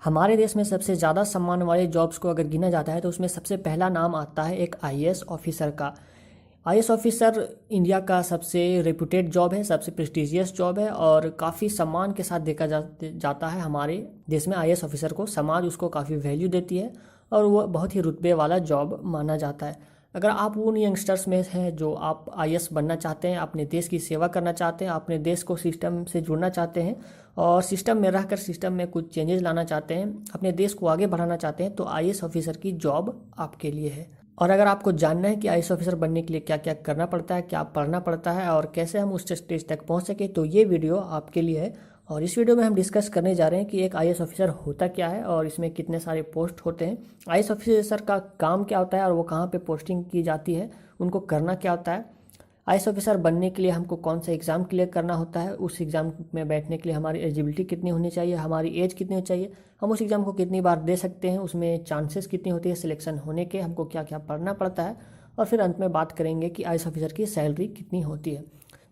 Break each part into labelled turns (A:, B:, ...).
A: हमारे देश में सबसे ज़्यादा सम्मान वाले जॉब्स को अगर गिना जाता है तो उसमें सबसे पहला नाम आता है एक आईएएस ऑफिसर का। आईएएस ऑफिसर इंडिया का सबसे रेप्यूटेड जॉब है, सबसे प्रेस्टिजियस जॉब है और काफ़ी सम्मान के साथ देखा जाता है। हमारे देश में आईएएस ऑफिसर को समाज उसको काफ़ी वैल्यू देती है और वो बहुत ही रुतबे वाला जॉब माना जाता है। अगर आप उन यंगस्टर्स में हैं जो आप आईएएस बनना चाहते हैं, अपने देश की सेवा करना चाहते हैं, अपने देश को सिस्टम से जुड़ना चाहते हैं और सिस्टम में रहकर सिस्टम में कुछ चेंजेस लाना चाहते हैं, अपने देश को आगे बढ़ाना चाहते हैं, तो आईएएस ऑफिसर की जॉब आपके लिए है। और अगर आपको जानना है कि आईएएस ऑफिसर बनने के लिए क्या क्या करना पड़ता है, क्या पढ़ना पड़ता है और कैसे हम उस स्टेज तक पहुंच सके, तो ये वीडियो आपके लिए है। और इस वीडियो में हम डिस्कस करने जा रहे हैं कि एक आईएएस ऑफिसर होता क्या है और इसमें कितने सारे पोस्ट होते हैं, आईएएस ऑफिसर का काम क्या होता है और वो कहाँ पे पोस्टिंग की जाती है, उनको करना क्या होता है, आईएएस ऑफिसर बनने के लिए हमको कौन सा एग्ज़ाम क्लियर करना होता है, उस एग्ज़ाम में बैठने के लिए हमारी एलिजिबिलिटी कितनी होनी चाहिए, हमारी एज कितनी होनी चाहिए, हम उस एग्ज़ाम को कितनी बार दे सकते हैं, उसमें चांसेस कितनी होती है सिलेक्शन होने के, हमको क्या क्या पढ़ना पड़ता है और फिर अंत में बात करेंगे कि आईएएस ऑफिसर की सैलरी कितनी होती है।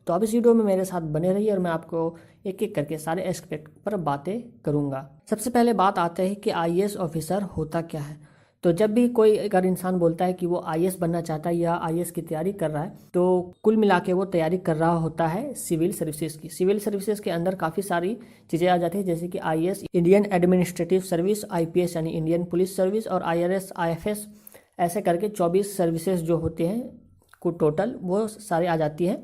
A: तो आप इस वीडियो में मेरे साथ बने रहिए और मैं आपको एक एक करके सारे एस्पेक्ट पर बातें करूंगा। सबसे पहले बात आते हैं कि आईएएस ऑफिसर होता क्या है। तो जब भी कोई अगर इंसान बोलता है कि वो आईएएस बनना चाहता है या आईएएस की तैयारी कर रहा है, तो कुल मिला के वो तैयारी कर रहा होता है सिविल सर्विसेज की। सिविल सर्विसेज के अंदर काफ़ी सारी चीज़ें आ जाती है, जैसे कि IAS Indian administrative service, IPS यानी इंडियन पुलिस सर्विस और आईआरएस, आईएफएस, ऐसे करके 24 सर्विसेज जो होते हैं को टोटल वो सारे आ जाती है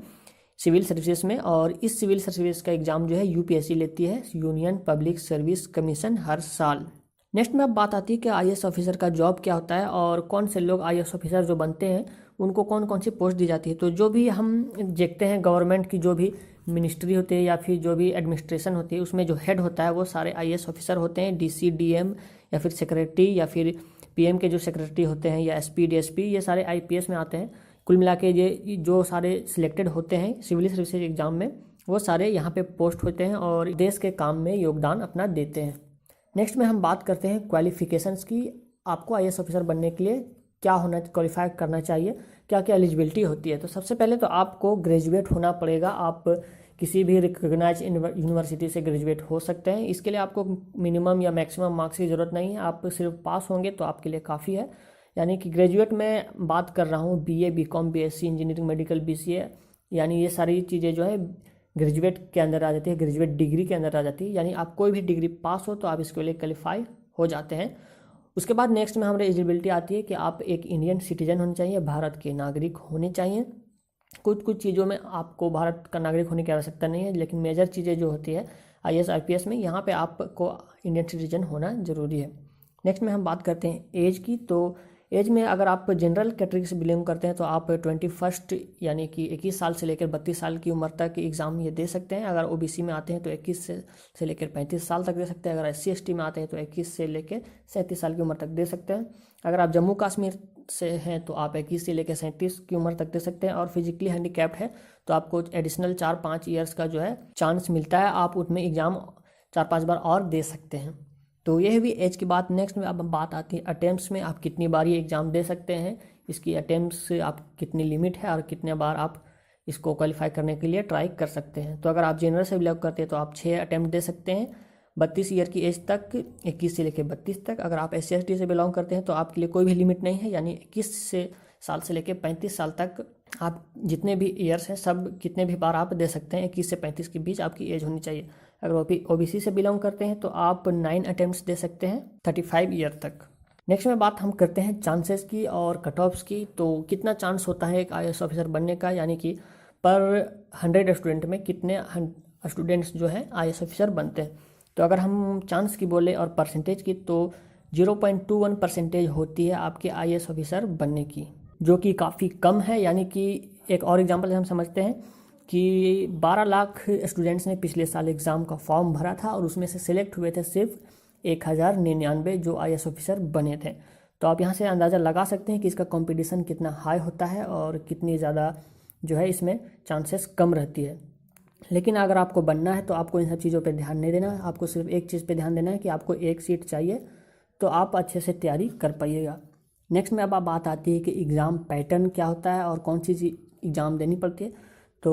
A: सिविल सर्विसेज में। और इस सिविल सर्विस का एग्ज़ाम जो है यूपीएससी लेती है, यूनियन पब्लिक सर्विस कमीशन, हर साल। नेक्स्ट में अब बात आती है कि आईएएस ऑफिसर का जॉब क्या होता है और कौन से लोग आईएएस ऑफिसर जो बनते हैं उनको कौन कौन सी पोस्ट दी जाती है। तो जो भी हम देखते हैं गवर्नमेंट की जो भी मिनिस्ट्री होती है या फिर जो भी एडमिनिस्ट्रेशन होती है, उसमें जो हेड होता है वो सारे आईएएस ऑफिसर होते हैं, डीसी, डीएम या फिर सेक्रेटरी या फिर पीएम के जो सेक्रेटरी होते हैं या एसपी, डीएसपी, ये सारे आईपीएस में आते हैं। कुल मिला के ये जो सारे सिलेक्टेड होते हैं सिविल सर्विसेज एग्जाम में, वो सारे यहाँ पे पोस्ट होते हैं और देश के काम में योगदान अपना देते हैं। नेक्स्ट में हम बात करते हैं क्वालिफिकेशंस की। आपको आईएएस ऑफिसर बनने के लिए क्या होना, क्वालिफाई करना चाहिए, क्या क्या एलिजिबिलिटी होती है। तो सबसे पहले तो आपको ग्रेजुएट होना पड़ेगा। आप किसी भी रिकॉग्नाइज यूनिवर्सिटी से ग्रेजुएट हो सकते हैं। इसके लिए आपको मिनिमम या मैक्सिमम मार्क्स की ज़रूरत नहीं है, आप सिर्फ पास होंगे तो आपके लिए काफ़ी है। यानी कि ग्रेजुएट में बात कर रहा हूँ BA, BCom, BSc, engineering, medical, BCA, यानी ये सारी चीज़ें जो है ग्रेजुएट के अंदर आ जाती है, ग्रेजुएट डिग्री के अंदर आ जाती है। यानी आप कोई भी डिग्री पास हो तो आप इसके लिए क्वालिफाई हो जाते हैं। उसके बाद नेक्स्ट में हमारी एलिजिबिलिटी आती है कि आप एक इंडियन सिटीजन होने चाहिए, भारत के नागरिक होने चाहिए। कुछ कुछ चीज़ों में आपको भारत का नागरिक होने की आवश्यकता नहीं है, लेकिन मेजर चीज़ें जो होती है आईएएस, आईपीएस में, यहाँ पे आपको इंडियन सिटीजन होना ज़रूरी है। नेक्स्ट में हम बात करते हैं एज की। तो एज में अगर आप जनरल कैटेगरी से बिलोंग करते हैं तो आप 21 यानी कि 21 साल से लेकर 32 साल की उम्र तक एग्ज़ाम ये दे सकते हैं। अगर ओबीसी में आते हैं तो 21 से लेकर 35 साल तक दे सकते हैं। अगर एससी एसटी में आते हैं तो 21 से लेकर 37 साल की उम्र तक दे सकते हैं। अगर आप जम्मू कश्मीर से हैं तो आप 21 से लेकर 37 की उम्र तक दे सकते हैं। और फिजिकली हैंडीकैप्ड है तो आपको एडिशनल 4-5 ईयर्स का जो है चांस मिलता है, आप उसमें एग्ज़ाम 4-5 बार और दे सकते हैं। तो यह भी एज की बात। नेक्स्ट में अब बात आती है अटेम्प्ट्स में, आप कितनी बार ये एग्ज़ाम दे सकते हैं, इसकी अटेम्प्ट्स से आप कितनी लिमिट है और कितने बार आप इसको क्वालिफाई करने के लिए ट्राई कर सकते हैं। तो अगर आप जनरल से बिलोंग करते हैं तो आप 6 अटैम्प्ट दे सकते हैं 32 ईयर की एज तक, 21 से लेकर 32 तक। अगर आप SC ST से बिलोंग करते हैं तो आपके लिए कोई भी लिमिट नहीं है, यानी 21 साल से लेकर 35 साल तक आप जितने भी ईयर्स हैं सब कितने भी बार आप दे सकते हैं। 21 से 35 के बीच आपकी एज होनी चाहिए। अगर ओबीसी से बिलोंग करते हैं तो आप 9 अटेम्प्ट्स दे सकते हैं 35 ईयर तक। नेक्स्ट में बात हम करते हैं चांसेस की और कट ऑफ्स की। तो कितना चांस होता है एक आईएएस ऑफिसर बनने का, यानी कि पर 100 स्टूडेंट में कितने स्टूडेंट्स जो हैं आईएएस ऑफिसर बनते हैं। तो अगर हम चांस की बोले और परसेंटेज की तो 0.21% होती है आपके आईएएस ऑफिसर बनने की, जो कि काफ़ी कम है। यानी कि एक और एग्जांपल से हम समझते हैं कि 12 लाख स्टूडेंट्स ने पिछले साल एग्ज़ाम का फॉर्म भरा था और उसमें से सिलेक्ट हुए थे सिर्फ 1099 जो आईएएस ऑफिसर बने थे। तो आप यहाँ से अंदाज़ा लगा सकते हैं कि इसका कंपटीशन कितना हाई होता है और कितनी ज़्यादा जो है इसमें चांसेस कम रहती है। लेकिन अगर आपको बनना है तो आपको इन सब चीज़ों पे ध्यान नहीं देना है, आपको सिर्फ एक चीज़ पे ध्यान देना है कि आपको एक सीट चाहिए, तो आप अच्छे से तैयारी कर पाइएगा। नेक्स्ट में अब बात आती है कि एग्ज़ाम पैटर्न क्या होता है और कौन सी एग्ज़ाम देनी पड़ती है। तो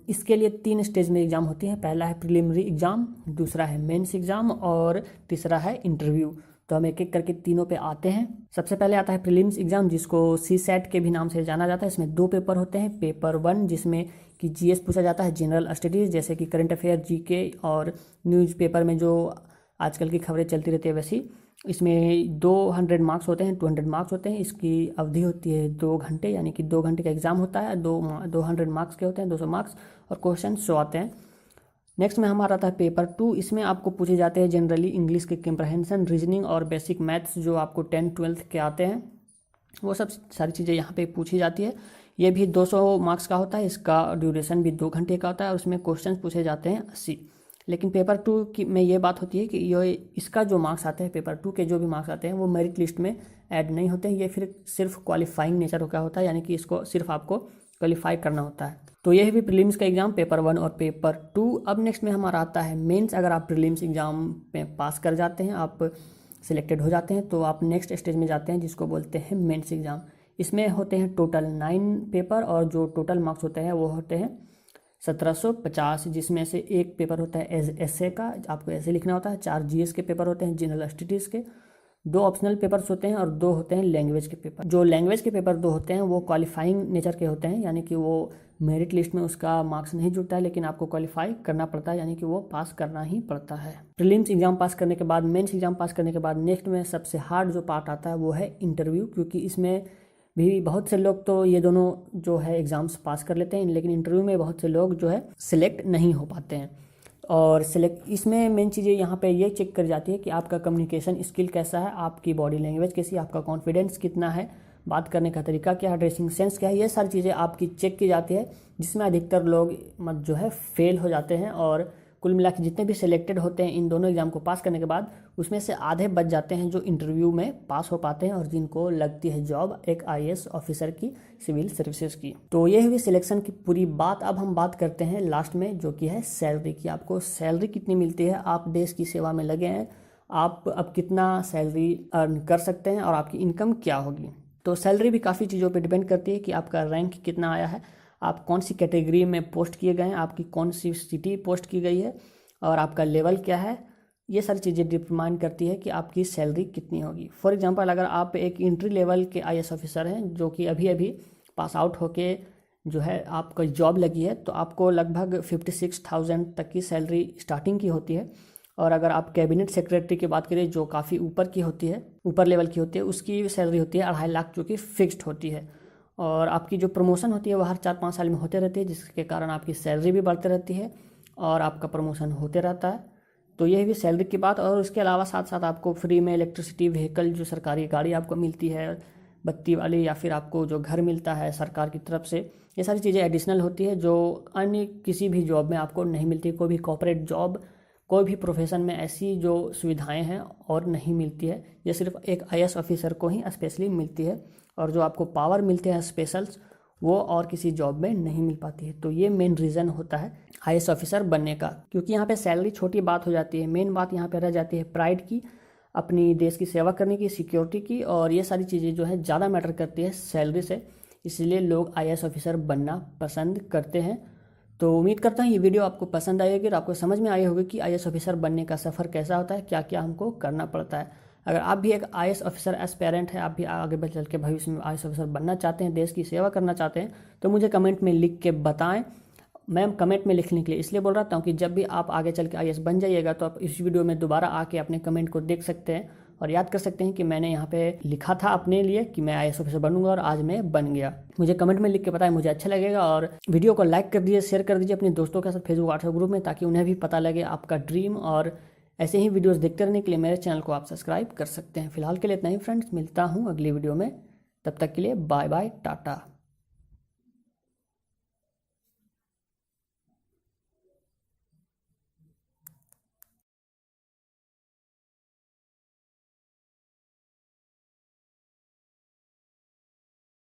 A: इसके लिए 3 स्टेज में एग्ज़ाम होती हैं। पहला है प्रिलिमिनरी एग्ज़ाम, दूसरा है मेंस एग्ज़ाम और तीसरा है इंटरव्यू। तो हम एक एक करके तीनों पे आते हैं। सबसे पहले आता है प्रीलिम्स एग्ज़ाम, जिसको CSAT के भी नाम से जाना जाता है। इसमें 2 पेपर होते हैं। पेपर 1 जिसमें कि GS पूछा जाता है, जनरल स्टडीज़, जैसे कि करंट अफेयर, GK और न्यूज़पेपर में जो आजकल की खबरें चलती रहती है वैसी। इसमें 200 मार्क्स होते हैं, 200 मार्क्स होते हैं। इसकी अवधि होती है 2 घंटे, यानी कि 2 घंटे का एग्ज़ाम होता है। 200 मार्क्स के होते हैं, 200 मार्क्स, और क्वेश्चन 100 आते हैं। नेक्स्ट में हमारा आता है पेपर 2। इसमें आपको पूछे जाते हैं जनरली इंग्लिश के कंप्रहेंशन, रीजनिंग और बेसिक मैथ्स जो आपको 10th 12th के आते हैं, वो सब सारी चीज़ें यहाँ पे पूछी जाती है। ये भी 200 मार्क्स का होता है। इसका ड्यूरेशन भी 2 घंटे का होता है और उसमें क्वेश्चन पूछे जाते हैं 80। लेकिन पेपर 2 की में ये बात होती है कि ये इसका जो मार्क्स आते हैं, पेपर 2 के जो भी मार्क्स आते हैं, वो मेरिट लिस्ट में ऐड नहीं होते हैं। ये फिर सिर्फ क्वालिफाइंग नेचर का होता है, यानी कि इसको सिर्फ आपको क्वालिफाई करना होता है। तो ये भी प्रीलिम्स का एग्ज़ाम, पेपर 1 और पेपर 2। अब नेक्स्ट में हमारा आता है मेंस। अगर आप प्रीलिम्स एग्ज़ाम में पास कर जाते हैं, आप सिलेक्टेड हो जाते हैं, तो आप नेक्स्ट स्टेज में जाते हैं जिसको बोलते हैं मेंस एग्ज़ाम। इसमें होते हैं टोटल 9 पेपर और जो टोटल मार्क्स होते हैं वो होते हैं 1750, जिसमें से एक पेपर होता है एसे का, आपको ऐसे लिखना होता है। 4 GS के पेपर होते हैं, जनरल स्टडीज़ के। 2 ऑप्शनल पेपर्स होते हैं और 2 होते हैं लैंग्वेज के पेपर। जो लैंग्वेज के पेपर 2 होते हैं वो क्वालिफाइंग नेचर के होते हैं, यानी कि वो मेरिट लिस्ट में उसका मार्क्स नहीं जुड़ता है, लेकिन आपको क्वालिफाई करना पड़ता है, यानी कि वो पास करना ही पड़ता है। प्रीलिम्स एग्जाम पास करने के बाद, मेंस एग्जाम पास करने के बाद नेक्स्ट में सबसे हार्ड जो पार्ट आता है वो है इंटरव्यू, क्योंकि इसमें भी बहुत से लोग तो ये दोनों जो है एग्ज़ाम्स पास कर लेते हैं, लेकिन इंटरव्यू में बहुत से लोग जो है सिलेक्ट नहीं हो पाते हैं। और सिलेक्ट इसमें मेन चीज़ें यहाँ पे ये चेक कर जाती है कि आपका कम्युनिकेशन स्किल कैसा है, आपकी बॉडी लैंग्वेज कैसी है, आपका कॉन्फिडेंस कितना है, बात करने का तरीका क्या है, ड्रेसिंग सेंस क्या है। ये सारी चीज़ें आपकी चेक की जाती है, जिसमें अधिकतर लोग जो है फेल हो जाते हैं। और कुल मिला के जितने भी सिलेक्टेड होते हैं इन दोनों एग्जाम को पास करने के बाद, उसमें से आधे बच जाते हैं जो इंटरव्यू में पास हो पाते हैं और जिनको लगती है जॉब एक IAS ऑफिसर की, सिविल सर्विसेज की। तो ये हुई सिलेक्शन की पूरी बात। अब हम बात करते हैं लास्ट में, जो कि है सैलरी की। आपको सैलरी कितनी मिलती है, आप देश की सेवा में लगे हैं, आप अब कितना सैलरी अर्न कर सकते हैं और आपकी इनकम क्या होगी। तो सैलरी भी काफ़ी चीज़ों पे डिपेंड करती है कि आपका रैंक कितना आया है, आप कौन सी कैटेगरी में पोस्ट किए गए हैं, आपकी कौन सी सिटी पोस्ट की गई है और आपका लेवल क्या है। ये सारी चीज़ें डिटरमाइन करती है कि आपकी सैलरी कितनी होगी। फॉर एग्जांपल, अगर आप एक एंट्री लेवल के IAS ऑफिसर हैं जो कि अभी अभी पास आउट होके जो है आपका जॉब लगी है, तो आपको लगभग 56,000 तक की सैलरी स्टार्टिंग की होती है। और अगर आप कैबिनेट सेक्रेटरी की बात करें जो काफ़ी ऊपर की होती है, ऊपर लेवल की होती है, उसकी सैलरी होती है 2.5 लाख, जो कि फिक्स्ड होती है। और आपकी जो प्रमोशन होती है वो हर 4-5 साल में होते रहती है, जिसके कारण आपकी सैलरी भी बढ़ती रहती है और आपका प्रमोशन होते रहता है। तो यही भी सैलरी की बात। और उसके अलावा साथ साथ आपको फ्री में इलेक्ट्रिसिटी व्हीकल, जो सरकारी गाड़ी आपको मिलती है बत्ती वाली, या फिर आपको जो घर मिलता है सरकार की तरफ से, ये सारी चीज़ें एडिशनल होती है जो अन्य किसी भी जॉब में आपको नहीं मिलती। कोई भी कॉर्पोरेट जॉब, कोई भी प्रोफेशन में ऐसी जो सुविधाएं हैं और नहीं मिलती है, ये सिर्फ एक IAS ऑफिसर को ही स्पेशली मिलती है। और जो आपको पावर मिलते हैं स्पेशल्स, वो और किसी जॉब में नहीं मिल पाती है। तो ये मेन रीज़न होता है IAS ऑफिसर बनने का, क्योंकि यहाँ पे सैलरी छोटी बात हो जाती है। मेन बात यहाँ पे रह जाती है प्राइड की, अपनी देश की सेवा करने की, सिक्योरिटी की, और ये सारी चीज़ें जो है ज़्यादा मैटर करती है सैलरी से। इसलिए लोग IAS ऑफिसर बनना पसंद करते हैं। तो उम्मीद करता हूँ ये वीडियो आपको पसंद आई होगी और आपको समझ में आई होगी कि IAS ऑफिसर बनने का सफ़र कैसा होता है, क्या क्या हमको करना पड़ता है। अगर आप भी एक IAS ऑफिसर एस्पेरेंट है, आप भी आगे चल के भविष्य में IAS ऑफिसर बनना चाहते हैं, देश की सेवा करना चाहते हैं, तो मुझे कमेंट में लिख के बताएं। मैं कमेंट में लिखने के लिए इसलिए बोल रहा हूँ कि जब भी आप आगे चल के IAS बन जाइएगा तो आप इस वीडियो में दोबारा आके अपने कमेंट को देख सकते हैं और याद कर सकते हैं कि मैंने यहाँ पे लिखा था अपने लिए कि मैं IAS ऑफिसर बनूंगा और आज मैं बन गया। मुझे कमेंट में लिख के बताएं, मुझे अच्छा लगेगा। और वीडियो को लाइक कर दीजिए, शेयर कर दीजिए अपने दोस्तों के साथ फेसबुक व्हाट्सएप ग्रुप में, ताकि उन्हें भी पता लगे आपका ड्रीम। और ऐसे ही वीडियोस देखते रहने के लिए मेरे चैनल को आप सब्सक्राइब कर सकते हैं। फिलहाल के लिए इतना ही फ्रेंड्स, मिलता हूँ अगली वीडियो में। तब तक के लिए बाय बाय, टाटा।